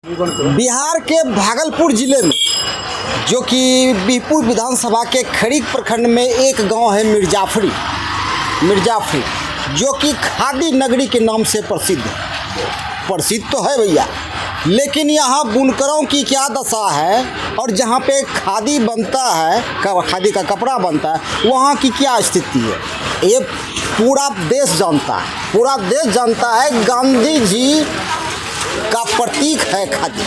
बिहार के भागलपुर जिले में जो कि बिहपुर विधानसभा के खरीक प्रखंड में एक गांव है मिर्जाफरी, जो कि खादी नगरी के नाम से प्रसिद्ध तो है भैया। लेकिन यहाँ बुनकरों की क्या दशा है और जहाँ पे खादी बनता है, खादी का कपड़ा बनता है, वहाँ की क्या स्थिति है, ये पूरा देश जानता है। गांधी जी का प्रतीक है खादी,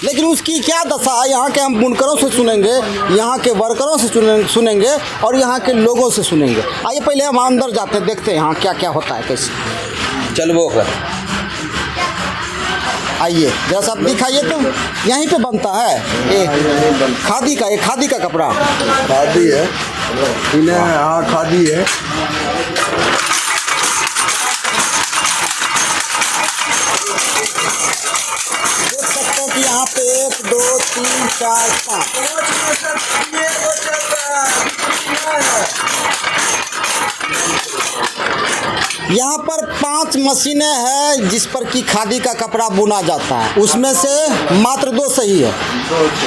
लेकिन उसकी क्या दशा है यहाँ के हम बुनकरों से सुनेंगे, यहाँ के वर्करों से सुनेंगे और यहाँ के लोगों से सुनेंगे। आइए पहले हम अंदर जाते हैं, देखते हैं यहाँ क्या क्या होता है, कैसे चल वो कर। आइए जरा सब दिखाइए। तो यहीं पे बनता है खादी का कपड़ा। खादी है, हाँ खादी है। देख सकते हैं कि यहाँ पे 1 2 3 4 5 यहाँ पर 5 मशीनें हैं जिस पर कि खादी का कपड़ा बुना जाता है। उसमें से मात्र 2 सही है,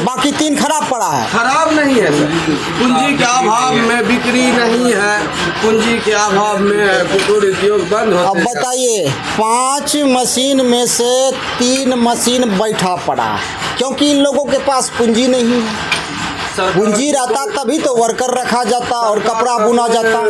बाकी 3 खराब पड़ा है। खराब नहीं है सर, पूंजी के अभाव में बिक्री नहीं है, पूंजी के अभाव में कुटीर उद्योग बंद होते हैं। अब बताइए 5 मशीन में से 3 मशीन बैठा पड़ा है, क्योंकि इन लोगों के पास पूंजी नहीं है। पूंजी रहता तभी तो वर्कर रखा जाता और कपड़ा बुना जाता,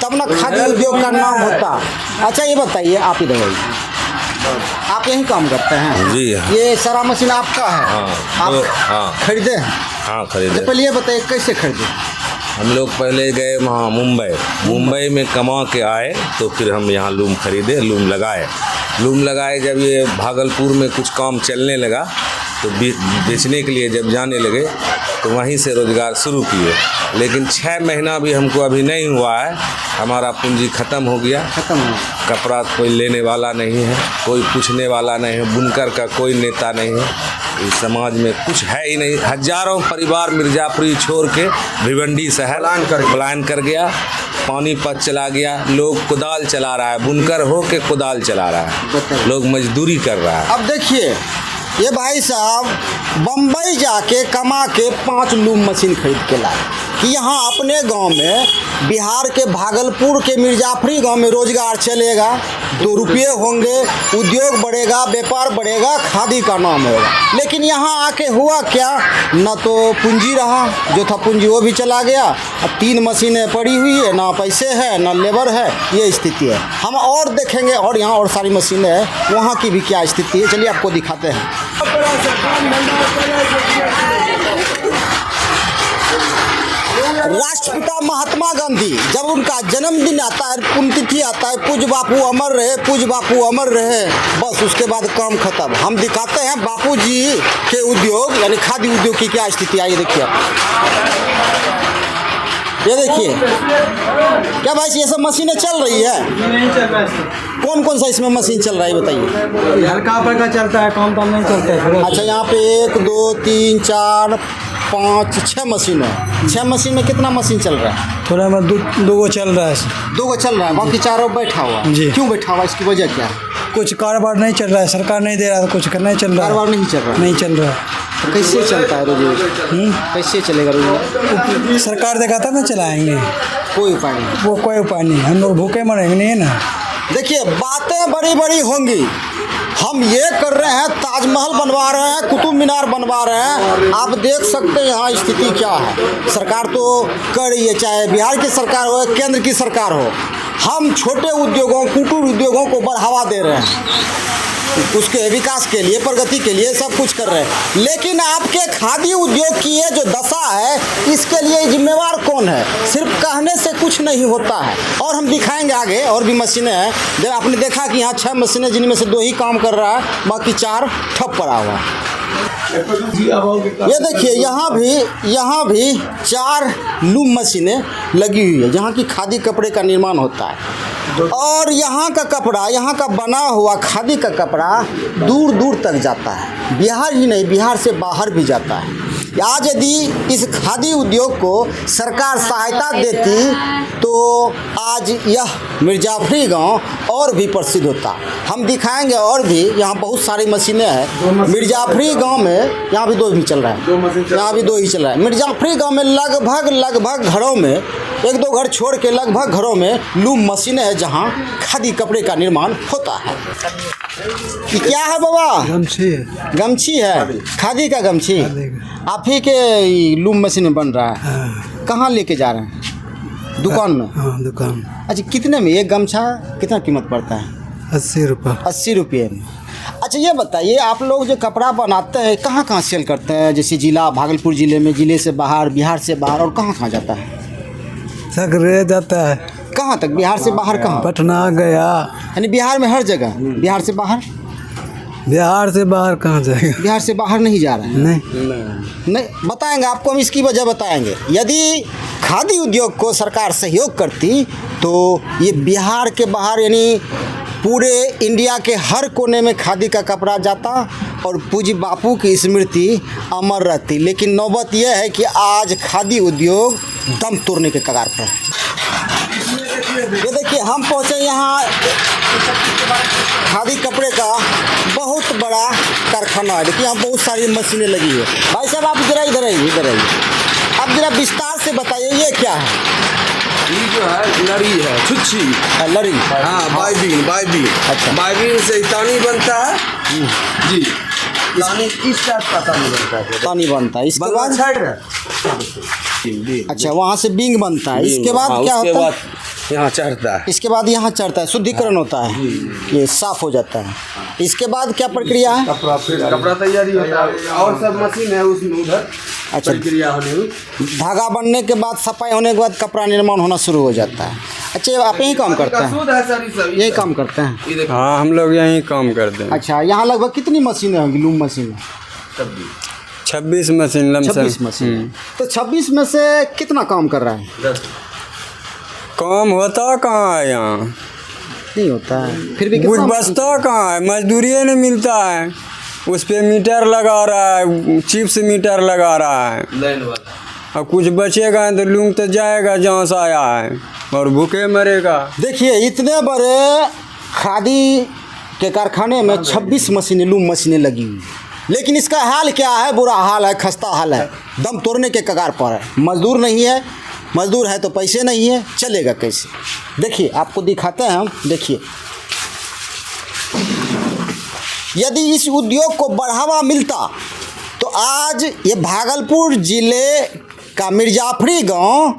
तब ना खादी उद्योग का नाम होता। अच्छा ये बताइए, आप ही बताइए, आप यहीं काम करते हैं? जी ये सारा मशीन आपका है? आप खरीदे हैं? हाँ खरीदे। तो पहले ये बताइए कैसे खरीदे? हम लोग पहले गए वहाँ मुंबई में कमा के आए, तो फिर हम यहाँ लूम खरीदे, लूम लगाए। जब ये भागलपुर में कुछ काम चलने लगा तो बेचने के लिए जब जाने लगे तो वहीं से रोज़गार शुरू किए। लेकिन 6 महीना भी हमको अभी नहीं हुआ है, हमारा पूंजी ख़त्म हो गया। कपड़ा कोई लेने वाला नहीं है, कोई पूछने वाला नहीं है, बुनकर का कोई नेता नहीं है, इस समाज में कुछ है ही नहीं। हजारों परिवार मिर्जापुरी छोड़ के भिवंडी शहर पलायन कर गया, पानीपत चला गया। लोग कुदाल चला रहा है, बुनकर हो के कुदाल चला रहा है, लोग मजदूरी कर रहा है। अब देखिए ये भाई साहब बम्बई जाके कमा के 5 लूम मशीन खरीद के लाए कि यहाँ अपने गांव में, बिहार के भागलपुर के मिर्जाफरी गांव में रोजगार चलेगा, 2 रुपये होंगे, उद्योग बढ़ेगा, व्यापार बढ़ेगा, खादी का नाम होगा। लेकिन यहाँ आके हुआ क्या, न तो पूंजी रहा, जो था पूंजी वो भी चला गया। अब 3 मशीनें पड़ी हुई है, ना पैसे है ना लेबर है, ये स्थिति है। हम और देखेंगे और यहाँ और सारी मशीनें हैं, वहाँ की भी क्या स्थिति है, चलिए आपको दिखाते हैं। राष्ट्रपिता महात्मा गांधी जब उनका जन्मदिन आता है, पुण्यतिथि आता है, पूज्य बापू अमर रहे, बस उसके बाद काम खत्म। हम दिखाते हैं बापू जी के उद्योग यानी खादी उद्योग की क्या स्थिति आई। देखिए ये देखिए क्या भाई, ये सब मशीनें चल रही है? नहीं चल रहा है। कौन सा इसमें मशीन चल रहा है बताइए? हल्का का चलता है, कम नहीं चलता है। अच्छा यहाँ पे 1 2 3 4 5 6 मशीन है। 6 मशीन में कितना मशीन चल रहा है? थोड़ा में 2 चल रहा है। 2 चल रहा है, बाकी 4 बैठा हुआ जी। क्यों बैठा हुआ, इसकी वजह क्या है? कुछ कारोबार नहीं चल रहा है, सरकार नहीं दे रहा है, कुछ नहीं चल रहा है। कारोबार नहीं चल रहा है? नहीं चल रहा है। तो कैसे चलता है रोजी? कैसे चलेगा रोजी? सरकार देगा तब ना चलाएंगे, कोई उपाय नहीं। वो कोई उपाय नहीं, हम लोग भूखे मरेंगे नहीं ना। देखिए बातें बड़ी होंगी, हम ये कर रहे हैं, ताजमहल बनवा रहे हैं, कुतुब मीनार बनवा रहे हैं। आप देख सकते हैं यहाँ स्थिति क्या है। सरकार तो कर रही है, चाहे बिहार की सरकार हो या केंद्र की सरकार हो। हम छोटे उद्योगों, कुटीर उद्योगों को बढ़ावा दे रहे हैं, उसके विकास के लिए, प्रगति के लिए सब कुछ कर रहे हैं। लेकिन आपके खादी उद्योग की ये जो दशा है, इसके लिए जिम्मेवार कौन है? सिर्फ कहने से कुछ नहीं होता है। और हम दिखाएंगे आगे और भी मशीनें हैं। जब आपने देखा कि यहाँ 6 मशीनें, जिनमें से 2 ही काम कर रहा है, बाकी 4 ठप पड़ा हुआ है। ये देखिए यहाँ भी 4 लूम मशीनें लगी हुई है, जहाँ की खादी कपड़े का निर्माण होता है। और यहाँ का कपड़ा, यहाँ का बना हुआ खादी का कपड़ा दूर दूर तक जाता है। बिहार ही नहीं, बिहार से बाहर भी जाता है। आज यदि इस खादी उद्योग को सरकार सहायता देती तो आज यह मिर्जाफरी गांव और भी प्रसिद्ध होता। हम दिखाएंगे और भी, यहाँ बहुत सारी मशीनें हैं मिर्जाफरी गांव में। यहाँ भी दो ही चल रहा है, यहाँ भी दो ही चल रहा है। मिर्जाफरी गांव में लगभग घरों में, एक दो घर छोड़ के लगभग घरों में लूम मशीनें हैं जहाँ खादी कपड़े का निर्माण होता है। ये क्या है बाबा? गमछी है। गमछी है, खादी का गमछी। आप ही के लूम मशीन में बन रहा है। कहाँ लेके जा रहे हैं? दुकान में? हाँ, दुकान। अच्छा, कितने में एक गमछा कितना कीमत पड़ता है? 80 रुपये। 80 रुपये में। अच्छा ये बताइए, आप लोग जो कपड़ा बनाते हैं कहाँ कहाँ सेल करते हैं? जैसे जिला भागलपुर ज़िले में, ज़िले से बाहर, बिहार से बाहर, और कहाँ कहाँ जाता है? सगरे जाता है। कहाँ तक? बिहार से बाहर कहाँ? पटना गया। यानी बिहार में हर जगह? बिहार से बाहर? बिहार से बाहर कहाँ जाएगा? बिहार से बाहर नहीं जा रहा है? नहीं बताएंगे आपको, हम इसकी वजह बताएंगे। यदि खादी उद्योग को सरकार सहयोग करती तो ये बिहार के बाहर यानी पूरे इंडिया के हर कोने में खादी का कपड़ा जाता और पूज्य बापू की स्मृति अमर रहती। लेकिन नौबत यह है कि आज खादी उद्योग दम तोड़ने के कगार पर है। ये देखिए, हम पहुँचे यहाँ खादी कपड़े का बहुत बड़ा कारखाना है। देखिए यहाँ बहुत सारी मशीनें लगी है। भाई साहब आप जरा इधर आइए। आप जरा विस्तार से बताइए ये क्या है? ये जो है लड़ी है, छुच्छी लड़ी। हाँ, बाइबीन। अच्छा। बाइबीन से तानी बनता है जी। तानी इस टाइप का तानी बनता है। तानी बनता है। इसके बाद साइड है। अच्छा, वहाँ से बिंग बनता है। इसके बाद क्या होता है? यहाँ चढ़ता है। इसके बाद यहाँ चढ़ता है, शुद्धिकरण होता है, ये साफ हो जाता है। इसके बाद क्या प्रक्रिया है? कपड़ा तैयारी होता है और सब मशीन है उसमें उधर। अच्छा, प्रक्रिया होने में धागा बनने के बाद, सफाई होने के बाद कपड़ा निर्माण होना शुरू हो जाता है। अच्छा, आप यही काम करते हैं? शुद्ध है सर, सब यही काम करते हैं? ये देखो। हाँ, हम लोग यहीं काम करते हैं। अच्छा, यहाँ लगभग कितनी मशीनें होंगी लूम मशीनें? 26 मशीन लमसम। 26 मशीन। तो 26 में से कितना काम कर रहा है? काम होता कहाँ है यहाँ? नहीं होता है, फिर भी कुछ कितना बचता कहाँ है? मजदूरी नहीं मिलता है। उस पे मीटर लगा रहा है, चिप्स मीटर लगा रहा है। लाइन वाला। अब कुछ बचेगा तो लूम तो जाएगा जहाँ से आया है और भूखे मरेगा। देखिए, इतने बड़े खादी के कारखाने में 26 मशीनें, लूम मशीनें लगी हुई, लेकिन इसका हाल क्या है? बुरा हाल है, खस्ता हाल है, दम तोड़ने के कगार पर है। मजदूर नहीं है, मजदूर है तो पैसे नहीं है, चलेगा कैसे? देखिए आपको दिखाते हैं हम। देखिए, यदि इस उद्योग को बढ़ावा मिलता तो आज ये भागलपुर ज़िले का मिर्जाफरी गांव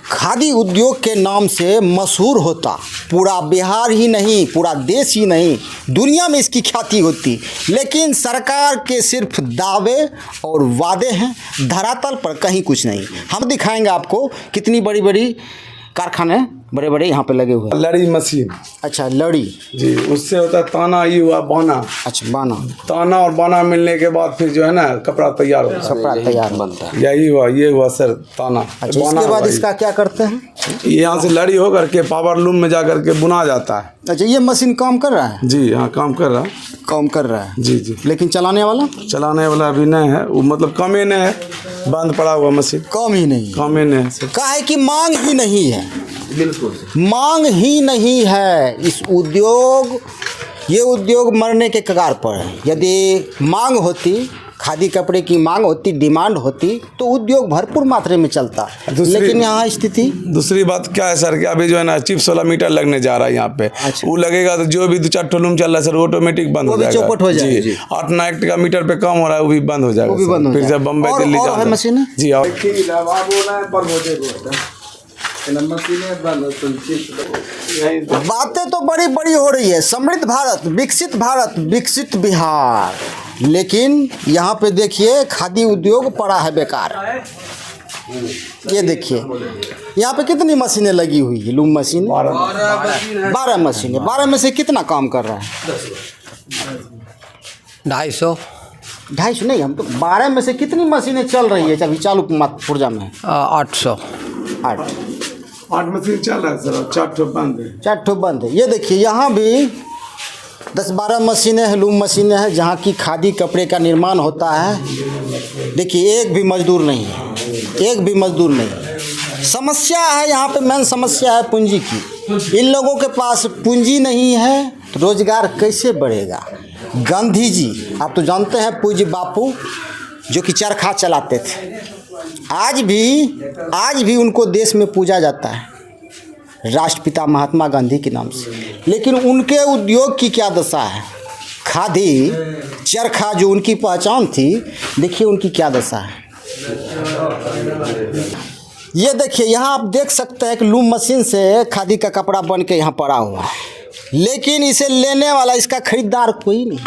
खादी उद्योग के नाम से मशहूर होता। पूरा बिहार ही नहीं, पूरा देश ही नहीं, दुनिया में इसकी ख्याति होती। लेकिन सरकार के सिर्फ दावे और वादे हैं, धरातल पर कहीं कुछ नहीं। हम दिखाएंगे आपको कितनी बड़ी बड़ी कारखाने बड़े बड़े यहाँ पे लगे हुए हैं। लड़ी मशीन। अच्छा, लड़ी जी, उससे होता है ताना, ये हुआ बाना। अच्छा, बाना। ताना और बाना मिलने के बाद फिर जो है ना कपड़ा तैयार होता कपड़ा तैयार बनता है। है। यही हुआ, ये हुआ सर ताना। अच्छा, बाना इसके बाद हुआ इसका क्या करते हैं? ये यहाँ से लड़ी हो करके पावर लूम में जा करके बुना जाता है। अच्छा, ये मशीन काम कर रहा है? जी हाँ, काम कर रहा है। काम कर रहा है जी जी। लेकिन चलाने वाला? चलाने वाला अभी नहीं है, वो मतलब कम ही नहीं है, बंद पड़ा हुआ मशीन। कम ही नहीं। कम ही नहीं है सर। काहे कि मांग ही नहीं है। बिल्कुल मांग ही नहीं है। इस उद्योग, ये उद्योग मरने के कगार पर है। यदि मांग होती, खादी कपड़े की मांग होती, डिमांड होती तो उद्योग भरपूर मात्रा में चलता। लेकिन यहाँ स्थिति। दूसरी बात क्या है सर कि अभी जो है ना चिप्स वाला मीटर लगने जा रहा है यहाँ पे। अच्छा। वो लगेगा तो जो भी 2-4 ठोलूम चल रहा है सर ऑटोमेटिक बंद वो हो भी जाएगा। चौपट हो जाएगा। जी, 8-9 एक्ट का मीटर पे कम हो रहा है, वो भी बंद हो जाएगा। वो भी बंद हो फिर जाएगा। जब बम्बई और- दिल्ली और जाना है मशीनें? जी और बातें तो बड़ी बड़ी हो रही है, समृद्ध भारत, विकसित बिहार, लेकिन यहाँ पे देखिए खादी उद्योग पड़ा है बेकार। ये देखिए यहाँ पे कितनी मशीनें लगी हुई है, लूम मशीन 12 मशीनें। 12 में से कितना काम कर रहा है? 250 250 नहीं, हम तो 12 में से कितनी मशीनें चल रही है अभी चालू पुर्जा में? 800 8 मशीन चल रहा है सर, 4 ठो बंद है। 4 ठो बंद है। ये देखिए यहाँ भी 10-12 मशीनें हैं, लूम मशीनें हैं जहाँ की खादी कपड़े का निर्माण होता है। देखिए एक भी मजदूर नहीं है, एक भी मजदूर नहीं है। समस्या है यहाँ पे, मेन समस्या है पूंजी की। इन लोगों के पास पूंजी नहीं है तो रोजगार कैसे बढ़ेगा। गांधी जी आप तो जानते हैं, पूज्य बापू जो कि चरखा चलाते थे, आज भी उनको देश में पूजा जाता है राष्ट्रपिता महात्मा गांधी के नाम से। लेकिन उनके उद्योग की क्या दशा है। खादी चरखा जो उनकी पहचान थी, देखिए उनकी क्या दशा है। ये देखिए यहाँ आप देख सकते हैं कि लूम मशीन से खादी का कपड़ा बन के यहाँ पड़ा हुआ है, लेकिन इसे लेने वाला, इसका खरीदार कोई नहीं।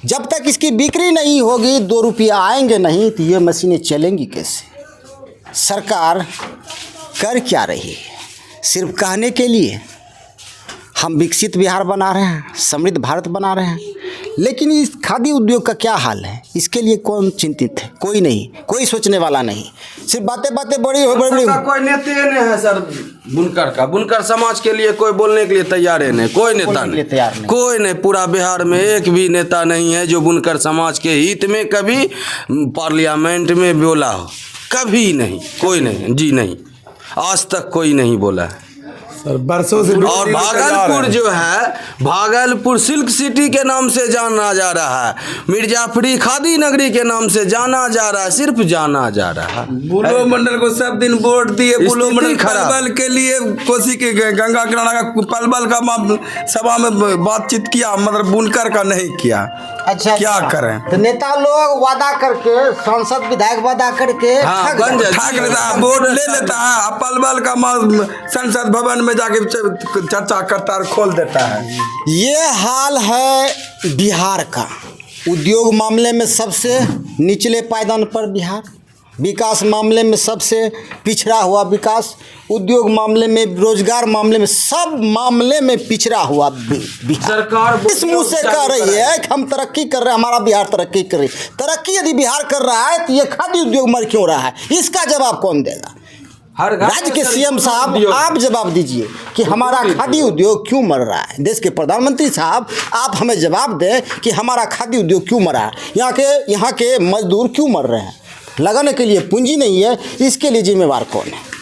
जब तक इसकी बिक्री नहीं होगी, 2 रुपया आएंगे नहीं, तो ये मशीनें चलेंगी कैसे। सरकार कर क्या रही है, सिर्फ कहने के लिए। हम विकसित बिहार बना रहे हैं, समृद्ध भारत बना रहे हैं, लेकिन इस खादी उद्योग का क्या हाल है, इसके लिए कौन चिंतित है। कोई नहीं, कोई सोचने वाला नहीं। सिर्फ बातें बड़ी कोई नेता नहीं है सर बुनकर का। बुनकर समाज के लिए कोई बोलने के लिए तैयार है नहीं, कोई नेता नहीं, कोई नहीं। पूरा बिहार में एक भी नेता नहीं है जो बुनकर समाज के हित में कभी पार्लियामेंट में बोला हो, कभी नहीं, कोई नहीं जी, नहीं, आज तक कोई नहीं बोला है सर। बरसों से और भागलपुर जो है, भागलपुर सिल्क सिटी के नाम से जाना जा रहा है, मिर्जापुरी खादी नगरी के नाम से जाना जा रहा है, सिर्फ जाना जा रहा है। बुलो मंडल को सब दिन वोट दिए, बुलो मंडल पलवल के लिए कोसी के गंगा किनारा का पलवल का सभा में बातचीत किया, मतलब बुनकर का नहीं किया। अच्छा क्या करें। तो नेता लोग वादा करके, सांसद विधायक वादा करके ठग लेता है, वोट ले लेता है, पलवल का संसद भवन में जाके चर्चा करता है, खोल देता है। ये हाल है बिहार का। उद्योग मामले में सबसे निचले पायदान पर बिहार, विकास मामले में सबसे पिछड़ा हुआ विकास, उद्योग मामले में, रोजगार मामले में, सब मामले में पिछड़ा हुआ बिहार। सरकार इस मुंह से कह रही है कि हम तरक्की कर रहे हैं, हमारा बिहार तरक्की कर रही है। तरक्की यदि बिहार कर रहा है तो ये खादी उद्योग मर क्यों रहा है, इसका जवाब कौन देगा। राज्य के सीएम साहब आप जवाब दीजिए कि हमारा खादी उद्योग क्यों मर रहा है। देश के प्रधानमंत्री साहब आप हमें जवाब दें कि हमारा खादी उद्योग क्यों मरा है, यहाँ के मजदूर क्यों मर रहे हैं। लगाने के लिए पूंजी नहीं है, इसके लिए जिम्मेवार कौन है।